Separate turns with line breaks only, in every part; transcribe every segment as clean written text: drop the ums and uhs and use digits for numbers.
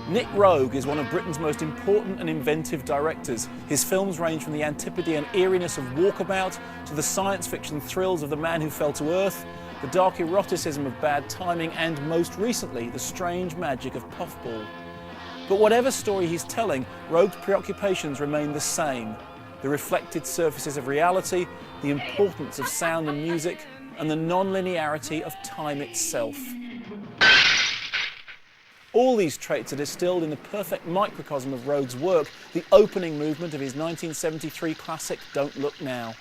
Nick Roeg is one of Britain's most important and inventive directors. His films range from the Antipodean eeriness of Walkabout to the science fiction thrills of The Man Who Fell to Earth, the dark eroticism of Bad Timing, and most recently, the strange magic of Puffball. But whatever story he's telling, Roeg's preoccupations remain the same. The reflected surfaces of reality, the importance of sound and music, and the non-linearity of time itself. All these traits are distilled in the perfect microcosm of Roeg's work, the opening movement of his 1973 classic, Don't Look Now.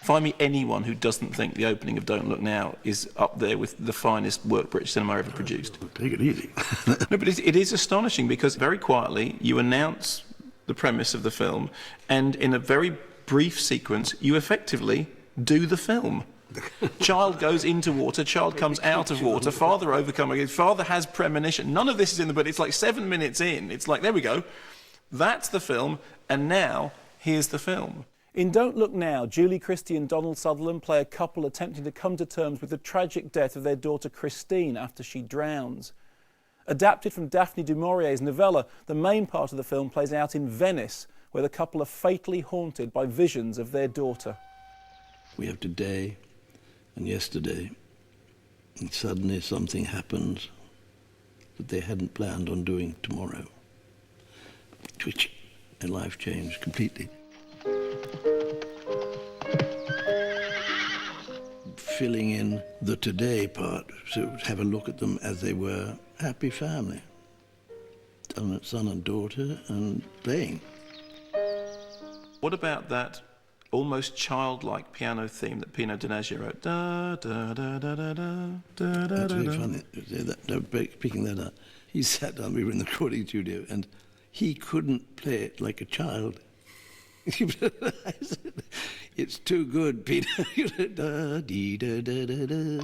Find me anyone who doesn't think the opening of Don't Look Now is up there with the finest work British cinema ever produced.
Take it easy.
No, but it is astonishing because very quietly you announce the premise of the film, and in a very brief sequence you effectively do the film. Child goes into water, child comes out of water, father overcoming, father has premonition. None of this is in the book. It's like 7 minutes in. It's like, there we go. That's the film, and now here's the film.
In Don't Look Now, Julie Christie and Donald Sutherland play a couple attempting to come to terms with the tragic death of their daughter Christine after she drowns. Adapted from Daphne du Maurier's novella, the main part of the film plays out in Venice, where the couple are fatally haunted by visions of their daughter.
We have today and yesterday, and suddenly something happens that they hadn't planned on doing tomorrow. Twitch, and life changed completely. Filling in the today part, so have a look at them as they were happy family. Son and daughter and playing.
What about that almost childlike piano theme that Pino Donaggio wrote? Da, da, da, da, da, da, da,
That's very
da.
funny, picking that up. He sat down, we were in the recording studio, and he couldn't play it like a child. I said, it's too good, Peter. Da, dee, da, da, da, da.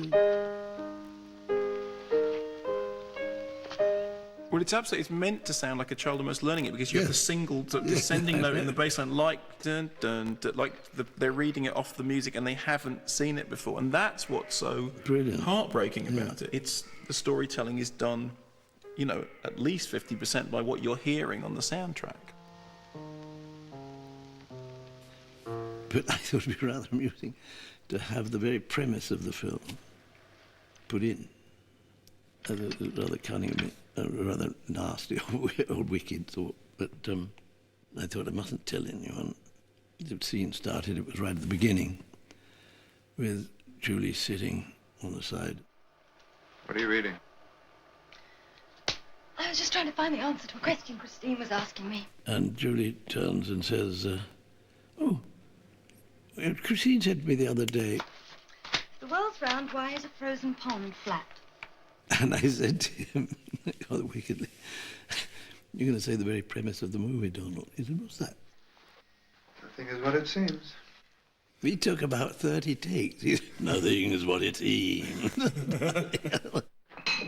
Well, it's meant to sound like a child almost learning it, because you have the single descending note in the bass line, like dun, dun, dun, like they're reading it off the music and they haven't seen it before, and that's what's so
Brilliant.
heartbreaking about it. It's the storytelling is done, at least 50% by what you're hearing on the soundtrack.
But I thought it would be rather amusing to have the very premise of the film put in. Rather cunning of me, rather nasty or wicked thought. But I thought I mustn't tell anyone. The scene started, it was right at the beginning, with Julie sitting on the side.
What are you reading?
I was just trying to find the answer to a question Christine was asking me.
And Julie turns and says, Christine said to me the other day,
If the world's round, why is a frozen pond flat?
and I said to him, rather wickedly, you're going to say the very premise of the movie, Donald. He said, what's that?
Nothing is what it seems.
We took about 30 takes. He said, nothing is what it seems.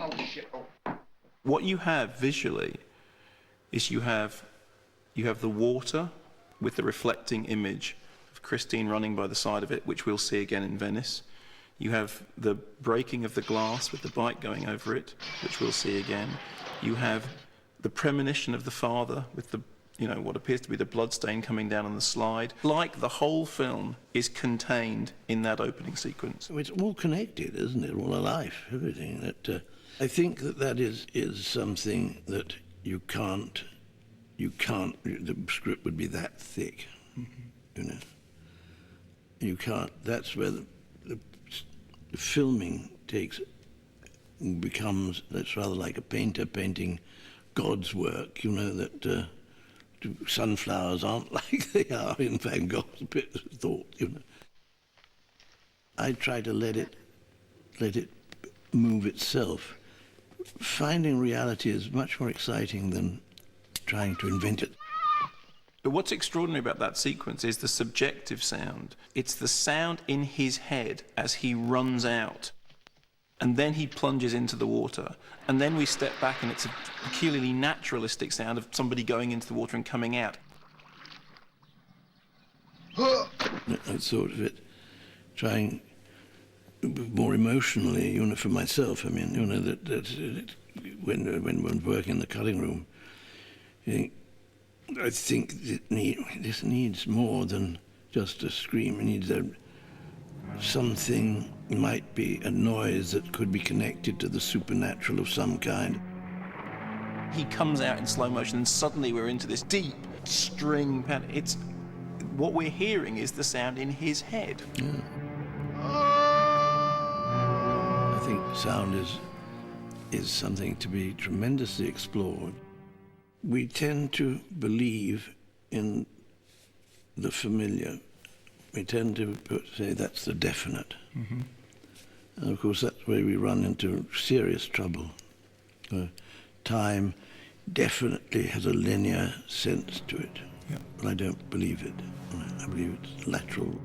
Oh, shit. Oh.
What you have visually is you have the water with the reflecting image of Christine running by the side of it, which we'll see again in Venice. You have the breaking of the glass with the bike going over it, which we'll see again. You have the premonition of the father with the, what appears to be the bloodstain coming down on the slide. Like the whole film is contained in that opening sequence.
So it's all connected, isn't it? All alive, everything. That I think that is something that you can't. The script would be that thick, You can't. That's where the filming becomes. That's rather like a painter painting God's work. That sunflowers aren't like they are in Van Gogh's thought. I try to let it move itself. Finding reality is much more exciting than trying to invent it.
But what's extraordinary about that sequence is the subjective sound. It's the sound in his head as he runs out. And then he plunges into the water. And then we step back and it's a peculiarly naturalistic sound of somebody going into the water and coming out.
I thought of it trying more emotionally, for myself. I mean, that when one's working in the cutting room, you think, I think this needs more than just a scream. It needs something, might be a noise that could be connected to the supernatural of some kind.
He comes out in slow motion and suddenly we're into this deep string pattern. It's what we're hearing is the sound in his head.
Yeah. I think sound is something to be tremendously explored. We tend to believe in the familiar. We tend to say that's the definite.
Mm-hmm.
And of course that's where we run into serious trouble. Time definitely has a linear sense to it,
yeah.
but I don't believe it. I believe it's lateral.